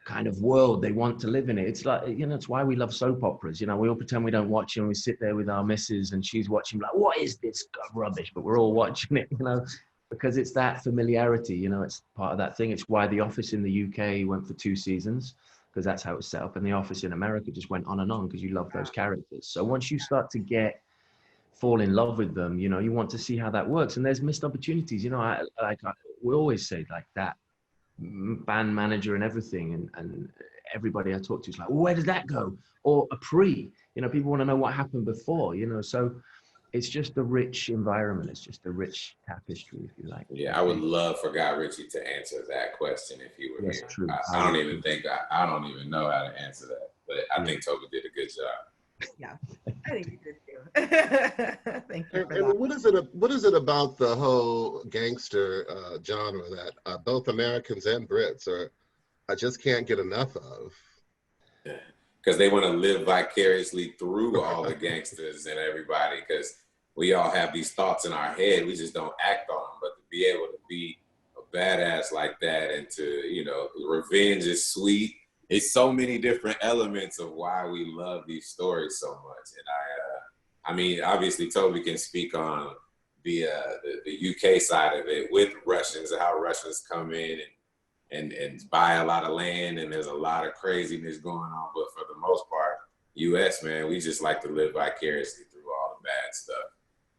kind of world. They want to live in it. It's like, you know, it's why we love soap operas. You know, we all pretend we don't watch it, and we sit there with our missus and she's watching like, what is this rubbish? But we're all watching it, you know, because it's that familiarity, you know, it's part of that thing. It's why The Office in the UK went for 2 seasons. because that's how it was set up. And The Office in America just went on because you love those characters. So once you start to fall in love with them, you know, you want to see how that works. And there's missed opportunities. You know, we always say like that band manager and everything, and everybody I talk to is like, well, where did that go? Or a you know, people want to know what happened before, you know. So it's just a rich environment. It's just a rich tapestry, if you like. Yeah, I would love for Guy Ritchie to answer that question if he were here. True. I don't even think I don't even know how to answer that, but I think Toby did a good job. Yeah, I think you did too. Thank you for that. What is it about the whole gangster genre that both Americans and Brits I just can't get enough of? Because they want to live vicariously through all the gangsters and everybody, because we all have these thoughts in our head, we just don't act on them. But to be able to be a badass like that, and to, you know, revenge is sweet. It's so many different elements of why we love these stories so much. And I mean, obviously Toby can speak on the UK side of it with Russians, and how Russians come in and buy a lot of land, and there's a lot of craziness going on. But for the most part, US, man, we just like to live vicariously through all the bad stuff.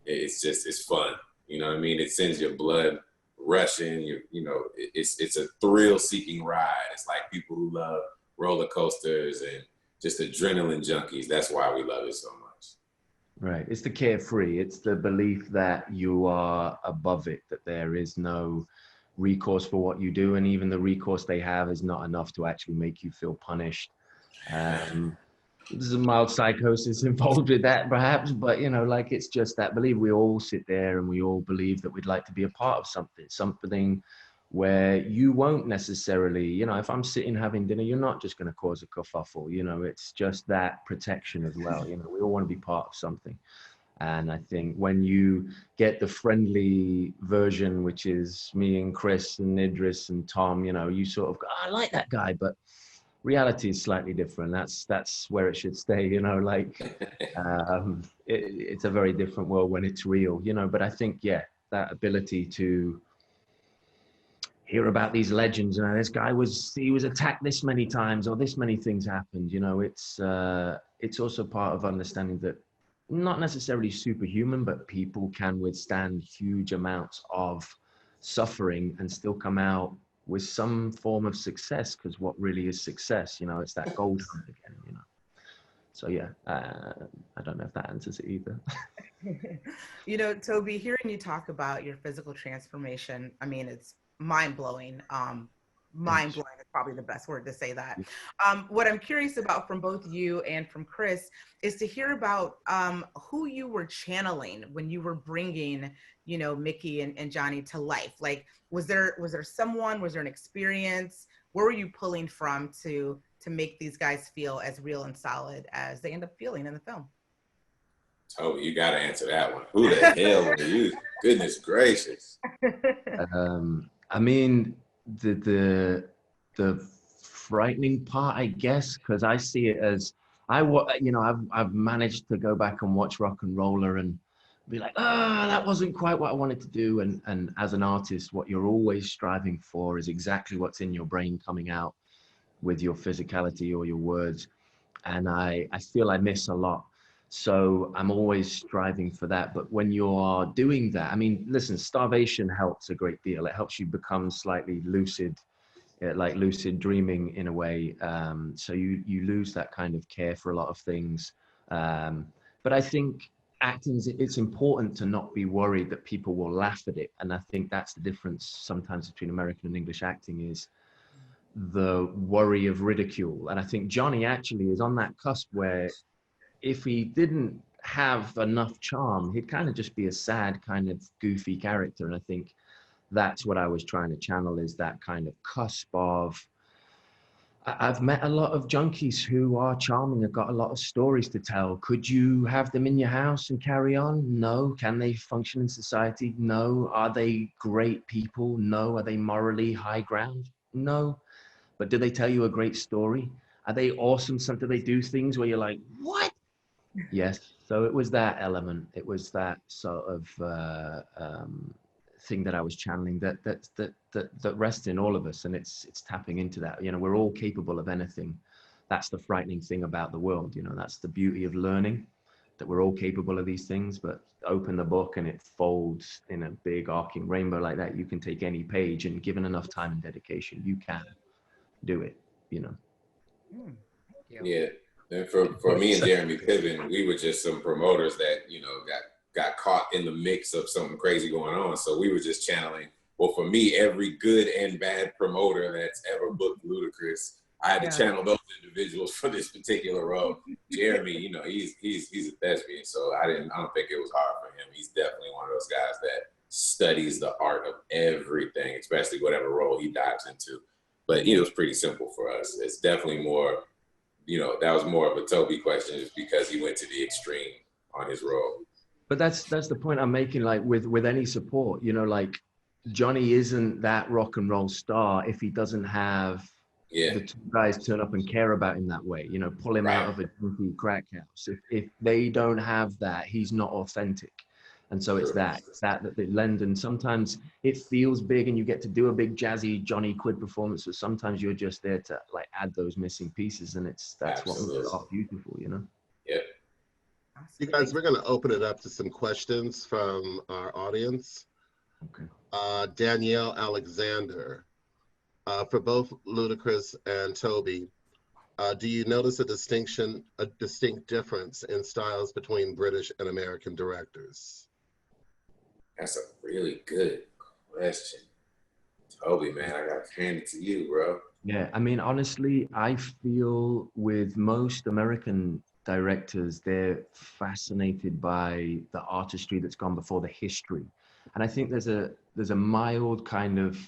It's fun. You know what I mean? It sends your blood rushing. You know, it's a thrill-seeking ride. It's like people who love roller coasters and just adrenaline junkies. That's why we love it so much. Right. It's the carefree. It's the belief that you are above it, that there is no recourse for what you do, and even the recourse they have is not enough to actually make you feel punished. There's a mild psychosis involved with that, perhaps, but you know, like, it's just that belief. We all sit there and we all believe that we'd like to be a part of something where you won't necessarily, you know, if I'm sitting having dinner, you're not just going to cause a kerfuffle. You know, it's just that protection as well. You know, we all want to be part of something. And I think when you get the friendly version, which is me and Chris and Idris and Tom, you know, you sort of go, I like that guy, but reality is slightly different. That's where it should stay, you know, like, it's a very different world when it's real, you know. But I think, yeah, that ability to hear about these legends, you know, this guy he was attacked this many times, or this many things happened, you know, it's also part of understanding that not necessarily superhuman, but people can withstand huge amounts of suffering and still come out with some form of success, because what really is success, you know, it's that gold hunt again, you know. So yeah, I don't know if that answers it either. You know, Toby, hearing you talk about your physical transformation, I mean, it's mind-blowing. Mind-blowing is probably the best word to say that. What I'm curious about from both you and from Chris is to hear about who you were channeling when you were bringing, you know, Mickey and Johnny to life. Like, was there someone, was there an experience? Where were you pulling from to make these guys feel as real and solid as they end up feeling in the film? Toby, you got to answer that one. Who the hell were you? Goodness gracious. I mean, the frightening part, I guess, because I see it as you know, I've managed to go back and watch ROCKNROLLA and be like, that wasn't quite what I wanted to do. And as an artist, what you're always striving for is exactly what's in your brain coming out with your physicality or your words. And I feel I miss a lot. So I'm always striving for that. But when you're doing that, I mean, listen, starvation helps a great deal. It helps you become slightly lucid, like lucid dreaming in a way. So you lose that kind of care for a lot of things. But I think acting, it's important to not be worried that people will laugh at it. And I think that's the difference sometimes between American and English acting, is the worry of ridicule. And I think Johnny actually is on that cusp where if he didn't have enough charm, he'd kind of just be a sad, kind of goofy character. And I think that's what I was trying to channel, is that kind of cusp of, I've met a lot of junkies who are charming, have got a lot of stories to tell. Could you have them in your house and carry on? No. Can they function in society? No. Are they great people? No. Are they morally high ground? No. But do they tell you a great story? Are they awesome? Do they do things where you're like, what? Yes. So it was that element. It was that sort of thing that I was channeling that rests in all of us, and it's tapping into that. You know, we're all capable of anything. That's the frightening thing about the world. You know, that's the beauty of learning, that we're all capable of these things. But open the book and it folds in a big arcing rainbow like that. You can take any page, and given enough time and dedication, you can do it. You know. Yeah. And for me and Jeremy Piven, we were just some promoters that, you know, got caught in the mix of something crazy going on. So we were just channeling. Well, for me, every good and bad promoter that's ever booked Ludacris, I had to channel those individuals for this particular role. Jeremy, you know, he's a thespian, so I don't think it was hard for him. He's definitely one of those guys that studies the art of everything, especially whatever role he dives into. But it was pretty simple for us. It's definitely more, you know, that was more of a Toby question, just because he went to the extreme on his role. But that's the point I'm making. Like with any support, you know, like Johnny isn't that rock and roll star if he doesn't have the two guys turn up and care about him that way. You know, pull him out of a junky crack house. If they don't have that, he's not authentic. And so it's that they lend. And sometimes it feels big and you get to do a big jazzy Johnny Quid performance, but sometimes you're just there to like add those missing pieces, and that's what makes it beautiful, you know? Yeah. You guys, we're going to open it up to some questions from our audience. Okay. Danielle Alexander, for both Ludacris and Toby, do you notice a distinct difference in styles between British and American directors? That's a really good question. Toby, man, I got to hand it to you, bro. Yeah, I mean, honestly, I feel with most American directors, they're fascinated by the artistry that's gone before the history. And I think there's a mild kind of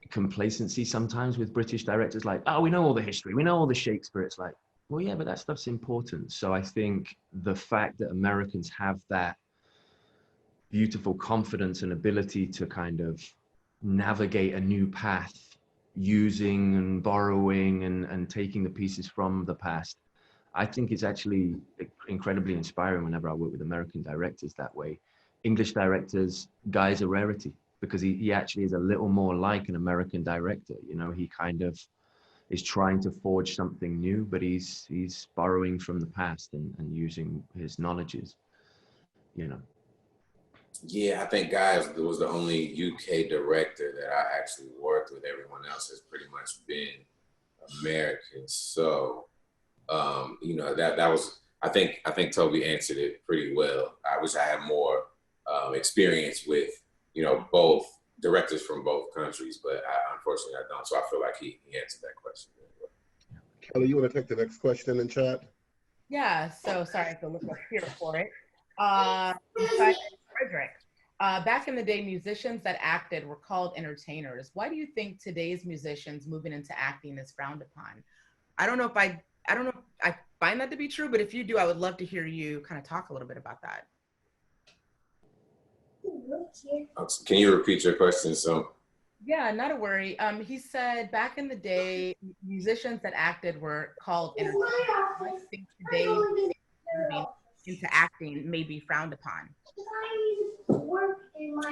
complacency sometimes with British directors, like, oh, we know all the history, we know all the Shakespeare. It's like, well, yeah, but that stuff's important. So I think the fact that Americans have that beautiful confidence and ability to kind of navigate a new path using and borrowing and taking the pieces from the past, I think it's actually incredibly inspiring whenever I work with American directors that way. English directors, Guy's a rarity, because he actually is a little more like an American director. You know, he kind of is trying to forge something new, but he's borrowing from the past and using his knowledges, you know. Yeah, I think Guy was the only UK director that I actually worked with. Everyone else has pretty much been American. So, you know, that was, I think Toby answered it pretty well. I wish I had more experience with, you know, both directors from both countries, but unfortunately I don't. So I feel like he answered that question really well. Kelly, you want to take the next question in chat? Yeah, so sorry, I have to look up here for it. Frederick, back in the day, musicians that acted were called entertainers. Why do you think today's musicians moving into acting is frowned upon? I don't know if I find that to be true, but if you do, I would love to hear you kind of talk a little bit about that. Can you repeat your question? So. Yeah, not a worry. He said back in the day, musicians that acted were called entertainers. I think today moving into acting may be frowned upon.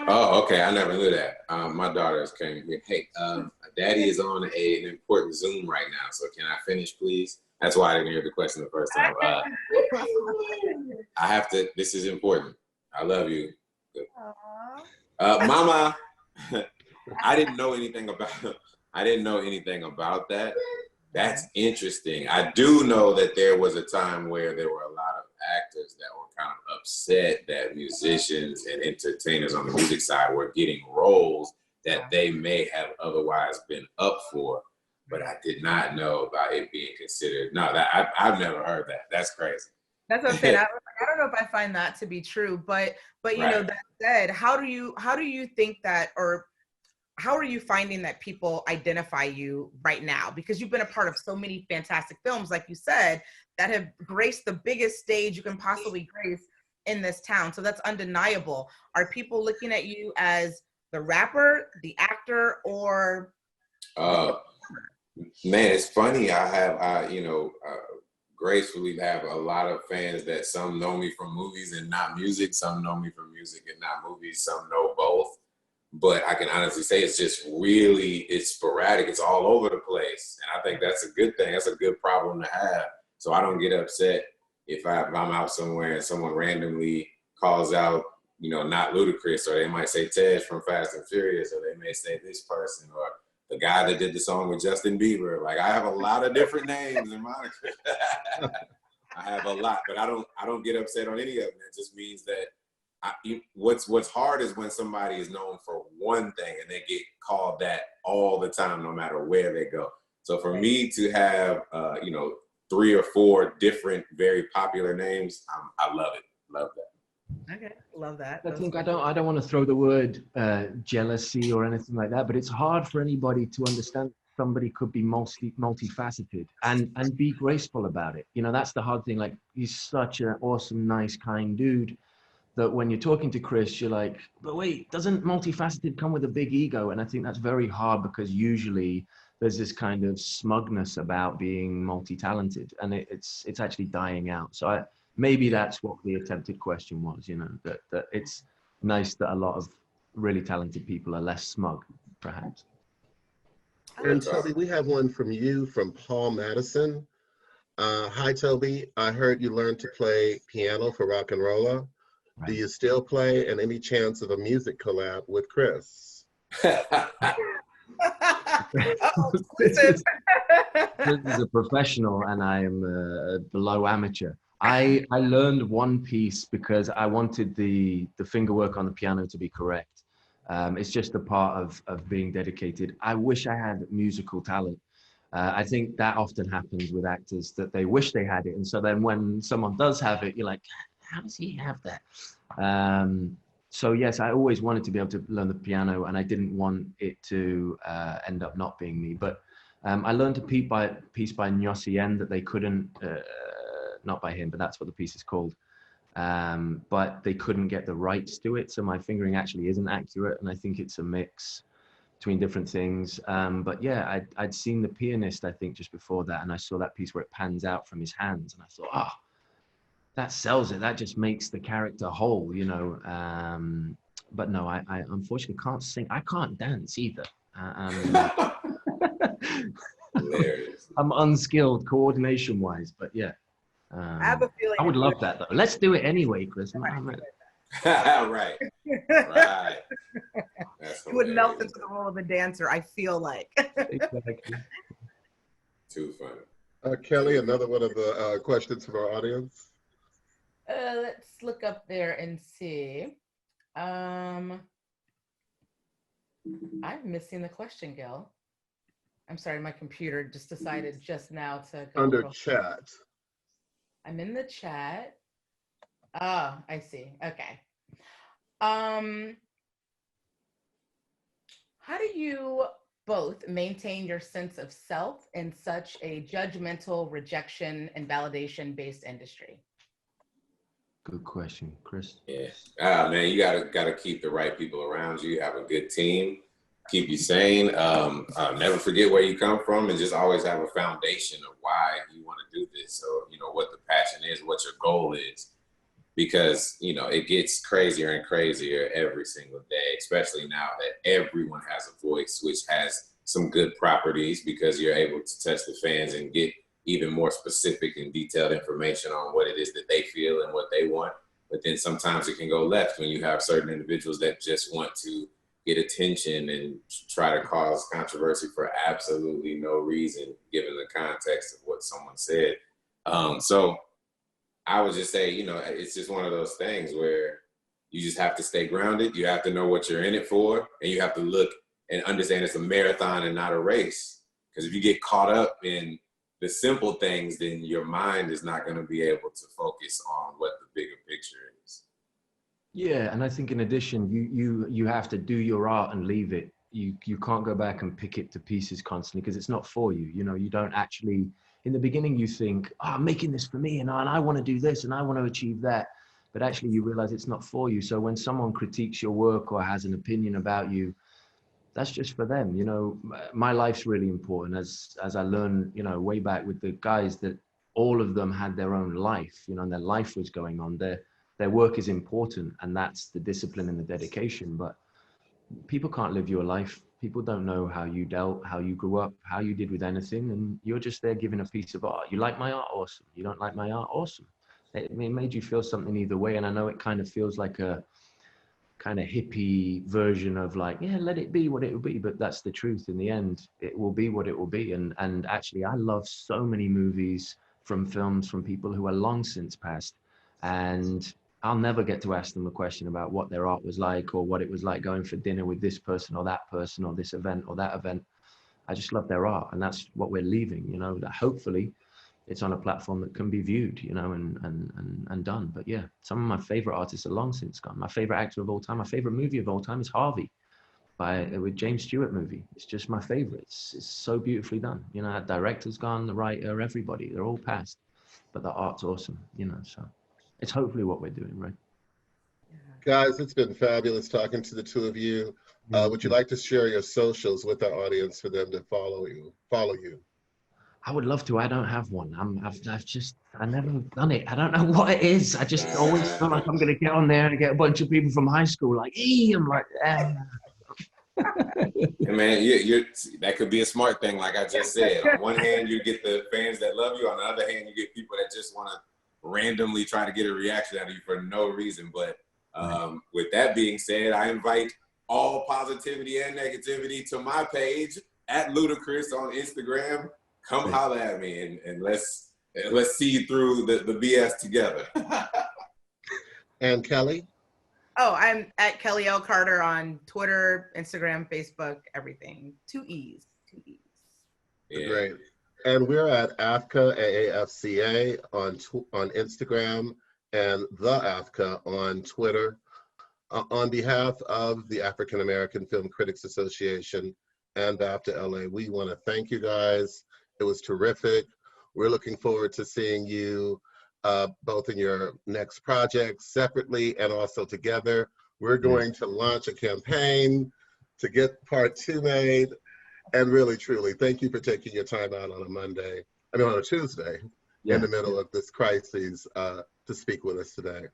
Oh, okay. I never knew that. My daughters came here. Hey, Daddy is on an important Zoom right now, so can I finish, please? That's why I didn't hear the question the first time. I have to. This is important. I love you. Mama, I didn't know anything about that. That's interesting. I do know that there was a time where there were a lot of actors that were kind of upset that musicians and entertainers on the music side were getting roles that they may have otherwise been up for, but I did not know about it being considered. No, I've never heard that. That's crazy. That's what I'm saying. I don't know if I find that to be true, but you know, that said, how do you think that, or how are you finding that people identify you right now? Because you've been a part of so many fantastic films, like you said, that have graced the biggest stage you can possibly grace in this town. So that's undeniable. Are people looking at you as the rapper, the actor, or? Man, it's funny. I gracefully have a lot of fans that some know me from movies and not music, some know me from music and not movies, some know both. But I can honestly say it's sporadic. It's all over the place. And I think that's a good thing. That's a good problem to have. So I don't get upset if I'm out somewhere and someone randomly calls out, not Ludacris, or they might say Tej from Fast and Furious, or they may say this person, or the guy that did the song with Justin Bieber. Like, I have a lot of different names and monikers. I have a lot, but I don't get upset on any of them. It just means that what's hard is when somebody is known for one thing and they get called that all the time, no matter where they go. So for me to have, 3 or 4 different, very popular names, I love it. Love that. Okay, love that. I think I don't want to throw the word jealousy or anything like that, but it's hard for anybody to understand somebody could be multifaceted and be graceful about it. That's the hard thing. Like, he's such an awesome, nice, kind dude that when you're talking to Chris, you're like, but wait, doesn't multifaceted come with a big ego? And I think that's very hard, because usually there's this kind of smugness about being multi-talented, and it's actually dying out. So maybe that's what the attempted question was, that it's nice that a lot of really talented people are less smug, perhaps. And Toby, we have one from you, from Paul Madison. Hi, Toby. I heard you learned to play piano for ROCKNROLLA. Right. Do you still play, and any chance of a music collab with Chris? This is a professional, and I am below amateur. I learned one piece because I wanted the finger work on the piano to be correct. It's just a part of being dedicated. I wish I had musical talent. I think that often happens with actors, that they wish they had it. And so then when someone does have it, you're like, how does he have that? So yes, I always wanted to be able to learn the piano, and I didn't want it to end up not being me. But I learned a piece by Nyossien that they couldn't, not by him, but that's what the piece is called. But they couldn't get the rights to it. So my fingering actually isn't accurate. And I think it's a mix between different things. But yeah, I'd seen The Pianist, I think, just before that. And I saw that piece where it pans out from his hands. And I thought, that sells it. That just makes the character whole, But no, I unfortunately can't sing. I can't dance either. Hilarious. I'm unskilled coordination-wise, but yeah. I have a feeling I would love that, though. Let's do it anyway, Chris. Right. You would melt into the role of a dancer, I feel like. Exactly. Too funny. Kelly, another one of the questions from our audience. Let's look up there and see. I'm missing the question, Gil. I'm sorry, my computer just decided just now to go under chat. I'm in the chat. Oh, I see. Okay. How do you both maintain your sense of self in such a judgmental, rejection, and validation-based industry? Good question, Chris. Yeah, man, you gotta keep the right people around you. Have a good team, keep you sane. Never forget where you come from, and just always have a foundation of why you want to do this. So what the passion is, what your goal is, because it gets crazier and crazier every single day. Especially now that everyone has a voice, which has some good properties, because you're able to touch the fans and get even more specific and detailed information on what it is that they feel and what they want. But then sometimes it can go left when you have certain individuals that just want to get attention and try to cause controversy for absolutely no reason, given the context of what someone said. So I would just say, it's just one of those things where you just have to stay grounded. You have to know what you're in it for, and you have to look and understand it's a marathon and not a race. Because if you get caught up in the simple things, then your mind is not going to be able to focus on what the bigger picture is. Yeah, and I think in addition, you have to do your art and leave it. You can't go back and pick it to pieces constantly, because it's not for you. You don't actually, in the beginning you think, I'm making this for me, and I want to do this and I want to achieve that. But actually you realize it's not for you. So when someone critiques your work or has an opinion about you, that's just for them. My life's really important, as I learned, way back with the guys, that all of them had their own life, you know, and their life was going on. Their work is important, and that's the discipline and the dedication. But people can't live your life. People don't know how you dealt, how you grew up, how you did with anything, and you're just there giving a piece of art. You like my art? Awesome. You don't like my art? Awesome. It made you feel something either way, and I know it kind of feels like a kind of hippie version of like, yeah, let it be what it will be, but that's the truth. In the end, it will be what it will be. And actually, I love so many movies from films from people who are long since passed, and I'll never get to ask them a question about what their art was like, or what it was like going for dinner with this person or that person, or this event or that event. I just love their art, and that's what we're leaving, you know, that hopefully it's on a platform that can be viewed, you know, and done. But yeah, some of my favorite artists are long since gone. My favorite actor of all time, my favorite movie of all time is Harvey with James Stewart movie. It's just my favorite. It's so beautifully done. You know, that director's gone, the writer, everybody, they're all passed, but the art's awesome, you know, so it's hopefully what we're doing, right? Guys, it's been fabulous talking to the two of you. Would you like to share your socials with our audience for them to follow you? I would love to. I don't have one. I've never done it. I don't know what it is. I just always feel like I'm going to get on there and get a bunch of people from high school like, hey, I'm like, And man, that could be a smart thing, like I just said. On one hand, you get the fans that love you. On the other hand, you get people that just want to randomly try to get a reaction out of you for no reason. But with that being said, I invite all positivity and negativity to my page at Ludacris on Instagram. Come holler at me, and let's see through the BS together. And Kelly? Oh, I'm at Kelly L. Carter on Twitter, Instagram, Facebook, everything. 2 E's. Yeah. Great. And we're at AAFCA, AAFCA on Instagram, and the AAFCA on Twitter. On behalf of the African American Film Critics Association and BAFTA-LA, we want to thank you guys. It was terrific. We're looking forward to seeing you both in your next project separately and also together. We're going to launch a campaign to get part 2 made. And really, truly, thank you for taking your time out on a Tuesday, in the middle of this crisis to speak with us today.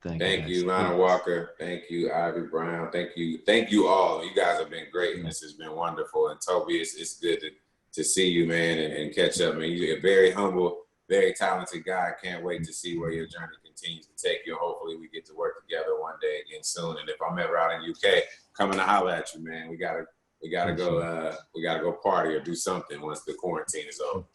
Thank you, Lana Walker. Thank you, Ivy Brown. Thank you all. You guys have been great, and this has been wonderful. And Toby, it's good to see you, man, and catch up, man. You're a very humble, very talented guy. I can't wait to see where your journey continues to take you. Hopefully we get to work together one day again soon. And if I'm ever out in UK, coming to holler at you, man. We gotta go party or do something once the quarantine is over.